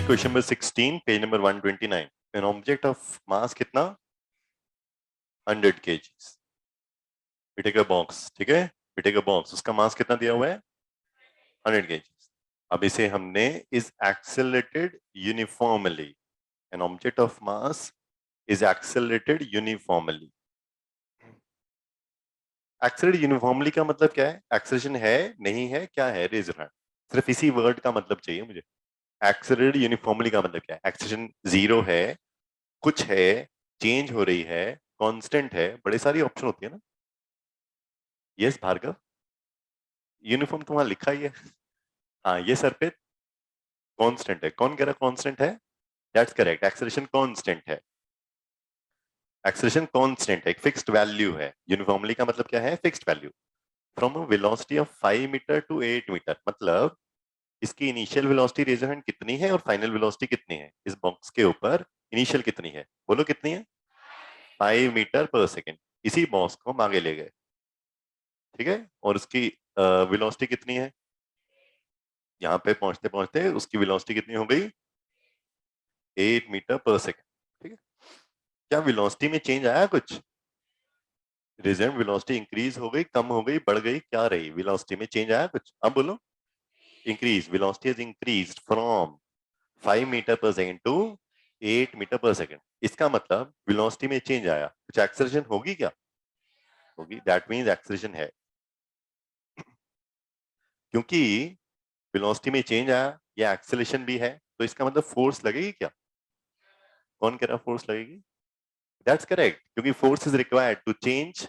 Question number 16 page number 129 an object of mass कितना 100 kgs पिटेगा box ठीक है पिटेगा box उसका मास कितना दिया हुआ है 100 kgs अब इसे हमने is accelerated uniformly an object of mass is accelerated uniformly accelerated uniformly का मतलब क्या है एक्सेलरेशन है नहीं है क्या है रेज योर हैंड सिर्फ इसी वर्ड का मतलब चाहिए मुझे एक्सेलरेटेड यूनिफॉर्मली का मतलब क्या है एक्सेलरेशन जीरो है कुछ है चेंज हो रही है कांस्टेंट है बड़ी सारी ऑप्शन होती है ना यस भार्गव यूनिफॉर्म तो वहां लिखा ही है हाँ ये सर पे कांस्टेंट है कौन कह रहा कांस्टेंट है दैट्स करेक्ट एक्सेलरेशन कांस्टेंट है एक्सेलरेशन कांस्टेंट है एक फिक्स्ड वैल्यू है यूनिफॉर्मली का मतलब क्या है fixed value from a velocity of 5 metre to 8 metre मतलब इसकी इनिशियल वेलोसिटी रेजर हैंड कितनी है और फाइनल वेलोसिटी कितनी है इस बॉक्स के ऊपर इनिशियल कितनी है बोलो कितनी है 5 मीटर पर सेकेंड इसी बॉक्स को हम आगे ले गए ठीक है और उसकी वेलोसिटी कितनी है यहाँ पे पहुंचते पहुंचते उसकी वेलोसिटी कितनी हो गई 8 मीटर पर सेकेंड ठीक है क्या वेलोसिटी में चेंज आया कुछ रिजल्ट वेलोसिटी इंक्रीज हो गई कम हो गई बढ़ गई क्या रही वेलोसिटी में चेंज आया कुछ अब बोलो increase velocity has increased from 5 metre per second to 8 metre per second इसका मतलब वेलोसिटी में चेंज आया कुछ एक्सेलरेशन होगी क्या होगी दैट मींस एक्सेलरेशन है क्योंकि वेलोसिटी में चेंज आया या एक्सेलरेशन भी है तो इसका मतलब फोर्स लगेगी क्या कौन कह रहा फोर्स लगेगी दैट्स करेक्ट क्योंकि force is required to change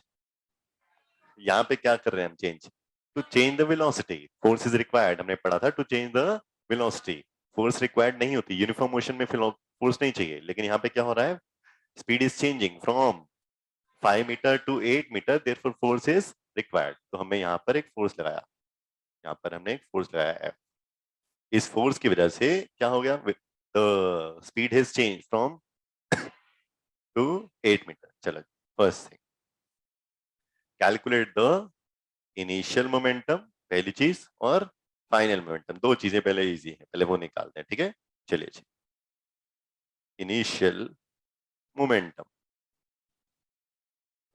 यहाँ पे क्या कर रहे हैं हम change to change the velocity force is required हमने पढ़ा था to change the velocity force required नहीं होती यूनिफॉर्म मोशन में फोर्स नहीं चाहिए लेकिन यहाँ पे क्या हो रहा है speed is changing from 5 metre to 8 metre therefore force is required तो हमें यहाँ पर एक फोर्स लगाया यहाँ पर हमने एक फोर्स लगाया है इस फोर्स की वजह से क्या हो गया the speed has change from two 8 metre चलो first thing calculate the initial momentum पहली चीज और फाइनल मोमेंटम दो चीजें पहले इजी है पहले वो निकालते हैं ठीक है चलिए जी initial momentum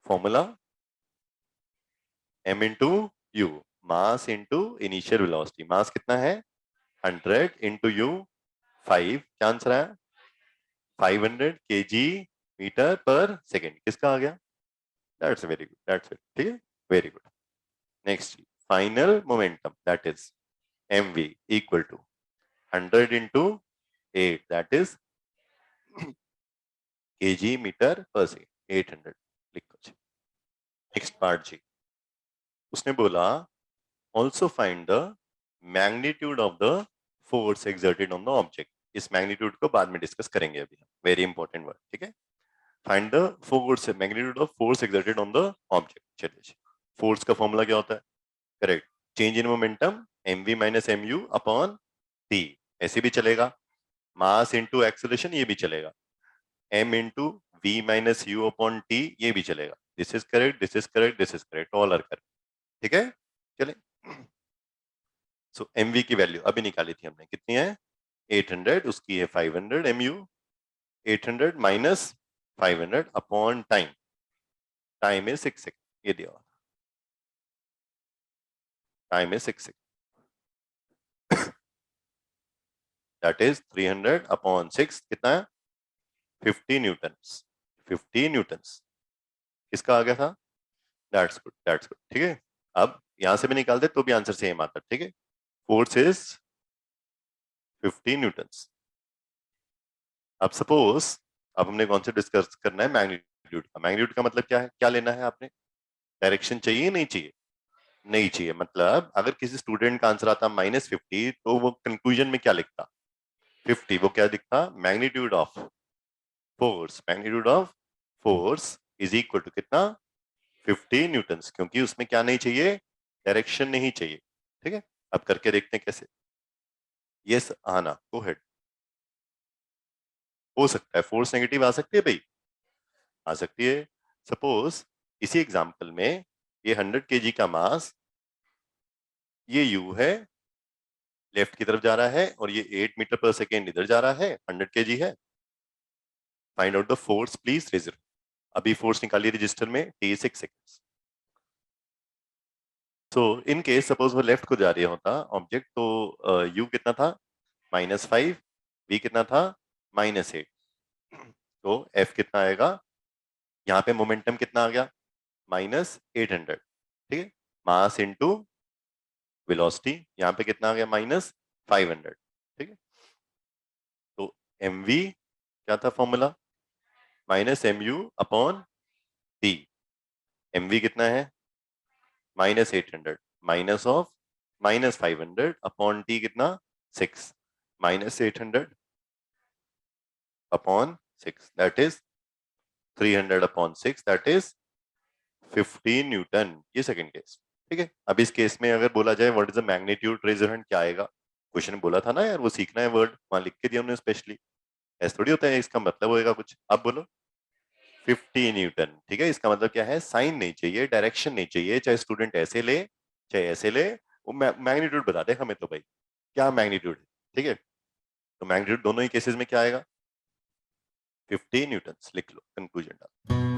formula m into u mass into initial velocity mass कितना है 100 इंटू यू 5 क्या आंसर है 500 kg मीटर पर सेकेंड किसका आ गया that's very good that's it ठीक है very good next final momentum that is mv equal to 100 into 8 that is kg metre per second 800 लिखो जी नेक्स्ट पार्ट जी उसने बोला also find the magnitude of the force exerted on the object इस magnitude को बाद में discuss करेंगे अभी हम वेरी इंपॉर्टेंट वर्ड ठीक है find the force magnitude of force exerted on the object चलिए फोर्स का फॉर्मूला क्या होता है correct change in momentum mv minus mu upon t ऐसे भी चलेगा मास इंटू एक्सेलरेशन ये भी चलेगा m into v minus u upon t ये भी चलेगा this is correct this is correct this is correct all are correct ठीक है चले सो mv की वैल्यू अभी निकाली थी हमने कितनी है 800 उसकी है 500 mu 800 minus 500 upon time time is 6 second ये दिया हुआ time is 6 second that is 300 upon 6 कितना है 50 न्यूटन्स 50 न्यूटन्स किसका आ गया था दैट्स गुड ठीक है अब यहां से भी निकाल दे तो भी आंसर सेम आता ठीक है फोर्स इज 50 न्यूटन्स अब सपोज अब हमने कौन से डिस्कस करना है मैग्नीट्यूड का मतलब क्या है क्या लेना है आपने डायरेक्शन चाहिए नहीं चाहिए नहीं चाहिए मतलब अगर किसी स्टूडेंट का आंसर आता -50 तो वो कंक्लूजन में क्या लिखता 50 वो क्या लिखता magnitude of force is equal to कितना 50 न्यूटन्स क्योंकि उसमें क्या नहीं चाहिए डायरेक्शन नहीं चाहिए ठीक है अब करके देखते हैं कैसे यस आना गो हेड हो सकता है फोर्स नेगेटिव आ सकती है भाई आ सकती है सपोज इसी एग्जांपल में ये 100 kg का मास ये u है लेफ्ट की तरफ जा रहा है और ये 8 मीटर पर सेकेंड इधर जा रहा है, 100 kg है। Find out the force please रेजर। अभी फोर्स निकालिए रजिस्टर में, t 6 seconds. So in case suppose वो लेफ्ट को जा रही होता ऑब्जेक्ट, तो u कितना था -5, v कितना था -8, तो f कितना आएगा, यहाँ पे मोमेंटम कितना आ गया -800, ठीक है। मास इनटू वेलोसिटी यहाँ पे कितना आ गया -500, ठीक है। तो mv क्या था फॉर्मूला, -mu/d। mv कितना है -800 माइनस ऑफ -500 अपॉन t कितना 6, -800 upon 6 that is 300 upon 6 that is 15 Newton. ये सेकंड केस, ठीक है। अब इस केस में अगर बोला जाए what is the magnitude resonant, क्या आएगा। क्वेश्चन बोला था ना यार, वो सीखना है वर्ड, वहां लिख के दिया उन्होंने स्पेशली, ऐसा थोड़ी होता है इसका मतलब होएगा कुछ। अब बोलो 50 न्यूटन, ठीक है। इसका मतलब क्या है, साइन नहीं चाहिए, डायरेक्शन नहीं चाहिए, चाहे स्टूडेंट ऐसे ले चाहे ऐसे ले, वो मैग्नीट्यूड बता दे हमें तो भाई क्या मैग्नीट्यूड है, ठीक है। तो मैग्नीट्यूड दोनों ही केसेस में क्या आएगा 50 न्यूटन, लिख लो कंक्लूजन डाल।